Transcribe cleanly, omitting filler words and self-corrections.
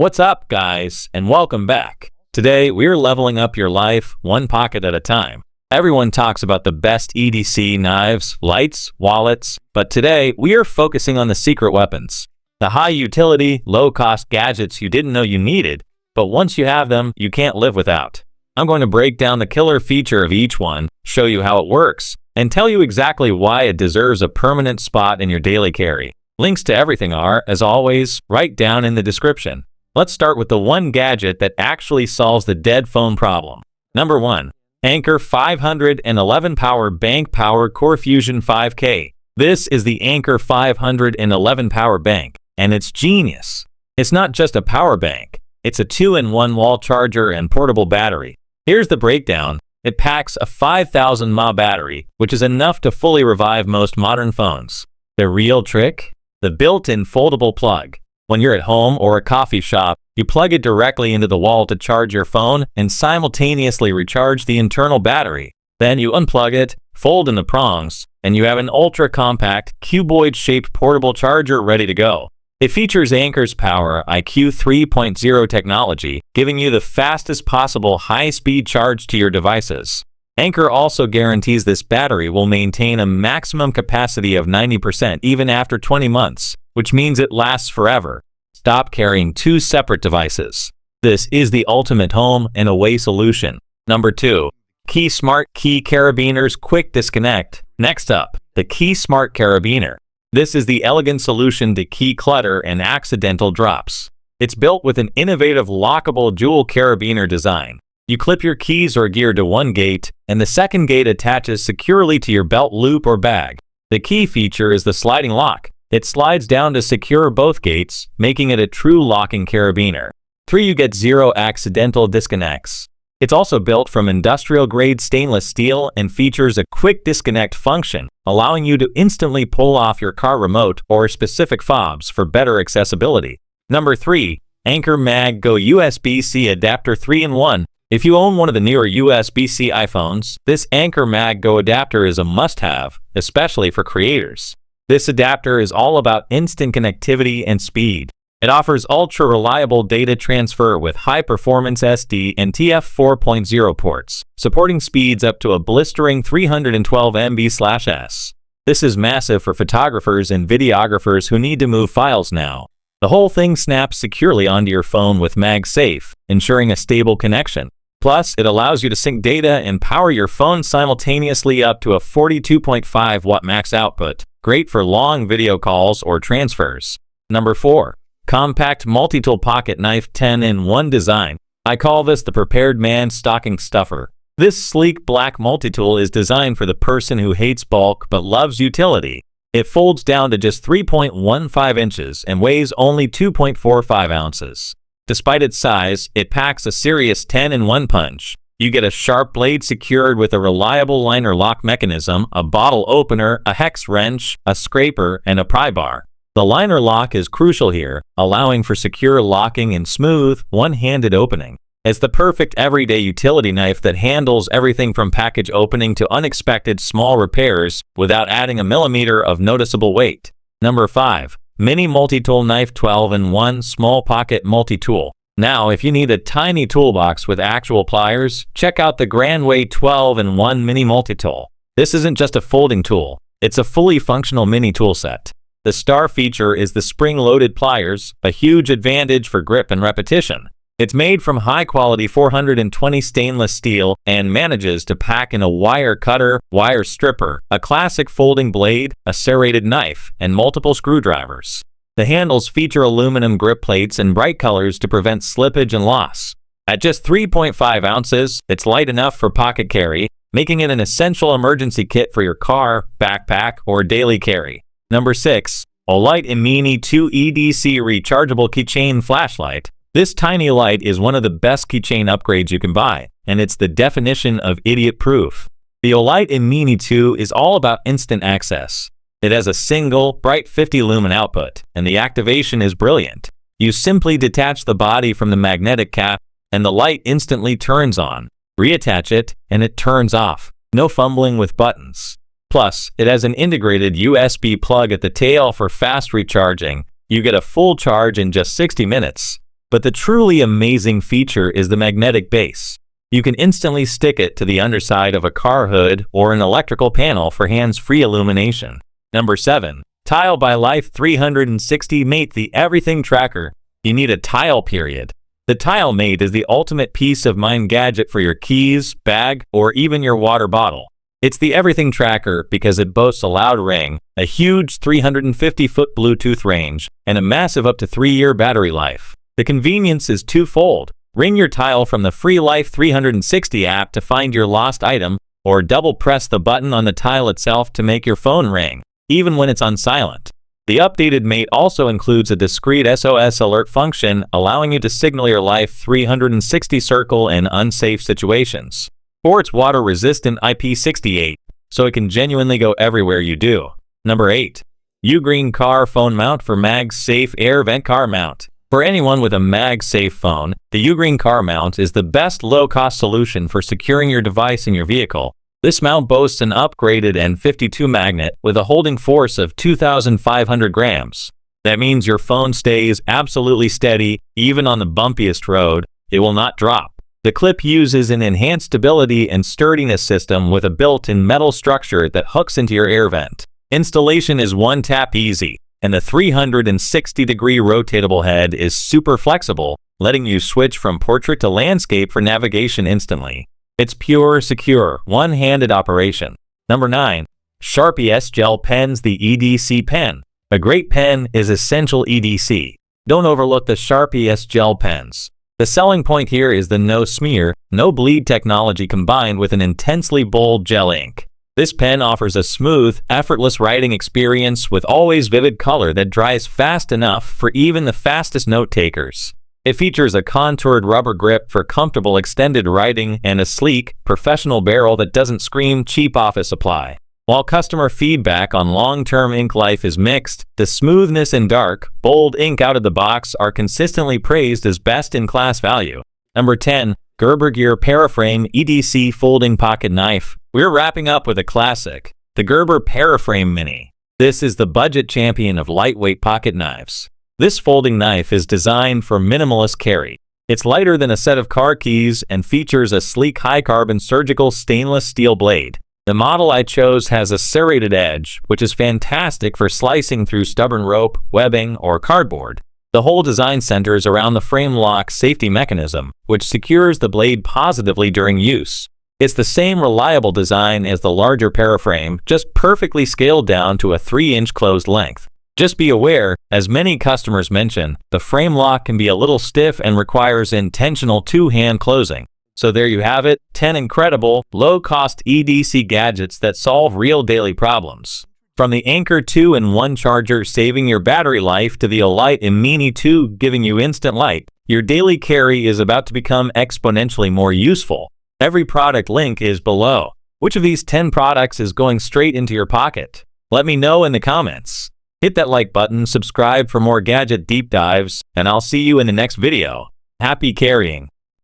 What's up, guys, and welcome back. Today, we're leveling up your life one pocket at a time. Everyone talks about the best EDC knives, lights, wallets, but today we are focusing on the secret weapons. The high utility, low-cost gadgets you didn't know you needed, but once you have them, you can't live without. I'm going to break down the killer feature of each one, show you how it works, and tell you exactly why it deserves a permanent spot in your daily carry. Links to everything are, as always, right down in the description. Let's start with the one gadget that actually solves the dead phone problem. Number 1. Anker 511 Power Bank Power Core Fusion 5K. This is the Anker 511 Power Bank, and it's genius. It's not just a power bank, it's a 2-in-1 wall charger and portable battery. Here's the breakdown. It packs a 5,000 mAh battery, which is enough to fully revive most modern phones. The real trick? The built-in foldable plug. When you're at home or a coffee shop, you plug it directly into the wall to charge your phone and simultaneously recharge the internal battery. Then you unplug it, fold in the prongs, and you have an ultra-compact, cuboid-shaped portable charger ready to go. It features Anker's Power IQ 3.0 technology, giving you the fastest possible high-speed charge to your devices. Anker also guarantees this battery will maintain a maximum capacity of 90% even after 20 months, which means it lasts forever. Stop carrying two separate devices. This is the ultimate home and away solution. Number 2. KeySmart Key Carabiners Quick Disconnect. Next up, the KeySmart Carabiner. This is the elegant solution to key clutter and accidental drops. It's built with an innovative lockable dual carabiner design. You clip your keys or gear to one gate, and the second gate attaches securely to your belt loop or bag. The key feature is the sliding lock. It slides down to secure both gates, making it a true locking carabiner. 3. You get 0 accidental disconnects. It's also built from industrial-grade stainless steel and features a quick disconnect function, allowing you to instantly pull off your car remote or specific fobs for better accessibility. Number 3. Anker MagGo USB-C Adapter 3-in-1. If you own one of the newer USB-C iPhones, this Anker MagGo adapter is a must-have, especially for creators. This adapter is all about instant connectivity and speed. It offers ultra-reliable data transfer with high-performance SD and TF 4.0 ports, supporting speeds up to a blistering 312 MB/s. This is massive for photographers and videographers who need to move files now. The whole thing snaps securely onto your phone with Magsafe, ensuring a stable connection. Plus, it allows you to sync data and power your phone simultaneously up to a 42.5 watt max output. Great for long video calls or transfers. Number 4. Compact Multi-Tool Pocket Knife 10-in-1 Design. I call this the prepared man stocking stuffer. This sleek black multi-tool is designed for the person who hates bulk but loves utility. It folds down to just 3.15 inches and weighs only 2.45 ounces. Despite its size, it packs a serious 10-in-1 punch. You get a sharp blade secured with a reliable liner lock mechanism, a bottle opener, a hex wrench, a scraper, and a pry bar. The liner lock is crucial here, allowing for secure locking and smooth, one-handed opening. It's the perfect everyday utility knife that handles everything from package opening to unexpected small repairs without adding a millimeter of noticeable weight. Number 5. Mini Multi-Tool Knife 12-in-1 Small Pocket Multi-Tool. Now, if you need a tiny toolbox with actual pliers, check out the Grandway 12-in-1 Mini Multi-Tool. This isn't just a folding tool, it's a fully functional mini tool set. The star feature is the spring-loaded pliers, a huge advantage for grip and repetition. It's made from high-quality 420 stainless steel and manages to pack in a wire cutter, wire stripper, a classic folding blade, a serrated knife, and multiple screwdrivers. The handles feature aluminum grip plates and bright colors to prevent slippage and loss. At just 3.5 ounces, it's light enough for pocket carry, making it an essential emergency kit for your car, backpack, or daily carry. Number 6. Olight Mini 2 EDC Rechargeable Keychain Flashlight. This tiny light is one of the best keychain upgrades you can buy, and it's the definition of idiot-proof. The Olight Mini 2 is all about instant access. It has a single, bright 50 lumen output, and the activation is brilliant. You simply detach the body from the magnetic cap, and the light instantly turns on. Reattach it, and it turns off. No fumbling with buttons. Plus, it has an integrated USB plug at the tail for fast recharging. You get a full charge in just 60 minutes. But the truly amazing feature is the magnetic base. You can instantly stick it to the underside of a car hood or an electrical panel for hands-free illumination. Number 7. Tile by Life 360 Mate, the everything tracker. You need a tile, period. The Tile Mate is the ultimate peace of mind gadget for your keys, bag, or even your water bottle. It's the everything tracker because it boasts a loud ring, a huge 350-foot Bluetooth range, and a massive up to 3-year battery life. The convenience is twofold. Ring your tile from the free Life 360 app to find your lost item, or double press the button on the tile itself to make your phone ring, even when it's on silent. The updated Mate also includes a discreet SOS alert function, allowing you to signal your Life 360 circle in unsafe situations. Or it's water-resistant IP68, so it can genuinely go everywhere you do. Number 8. UGREEN Car Phone Mount for Magsafe Air Vent Car Mount. For anyone with a Magsafe phone, the UGREEN Car Mount is the best low-cost solution for securing your device in your vehicle. This mount boasts an upgraded N52 magnet with a holding force of 2,500 grams. That means your phone stays absolutely steady, even on the bumpiest road. It will not drop. The clip uses an enhanced stability and sturdiness system with a built-in metal structure that hooks into your air vent. Installation is one tap easy, and the 360-degree rotatable head is super flexible, letting you switch from portrait to landscape for navigation instantly. It's pure, secure, one-handed operation. Number 9. Sharpie S-Gel Pens, the EDC pen. A great pen is essential EDC. Don't overlook the Sharpie S-Gel pens. The selling point here is the no smear, no bleed technology combined with an intensely bold gel ink. This pen offers a smooth, effortless writing experience with always vivid color that dries fast enough for even the fastest note takers. It features a contoured rubber grip for comfortable extended writing and a sleek, professional barrel that doesn't scream cheap office supply. While customer feedback on long-term ink life is mixed, the smoothness and dark, bold ink out of the box are consistently praised as best-in-class value. Number 10. Gerber Gear Paraframe EDC Folding Pocket Knife. We're wrapping up with a classic, the Gerber Paraframe Mini. This is the budget champion of lightweight pocket knives. This folding knife is designed for minimalist carry. It's lighter than a set of car keys and features a sleek high-carbon surgical stainless steel blade. The model I chose has a serrated edge, which is fantastic for slicing through stubborn rope, webbing, or cardboard. The whole design centers around the frame lock safety mechanism, which secures the blade positively during use. It's the same reliable design as the larger Paraframe, just perfectly scaled down to a 3-inch closed length. Just be aware, as many customers mention, the frame lock can be a little stiff and requires intentional two-hand closing. So there you have it, 10 incredible, low-cost EDC gadgets that solve real daily problems. From the Anker 2-in-1 charger saving your battery life to the Olight Mini 2 giving you instant light, your daily carry is about to become exponentially more useful. Every product link is below. Which of these 10 products is going straight into your pocket? Let me know in the comments. Hit that like button, subscribe for more gadget deep dives, and I'll see you in the next video. Happy carrying!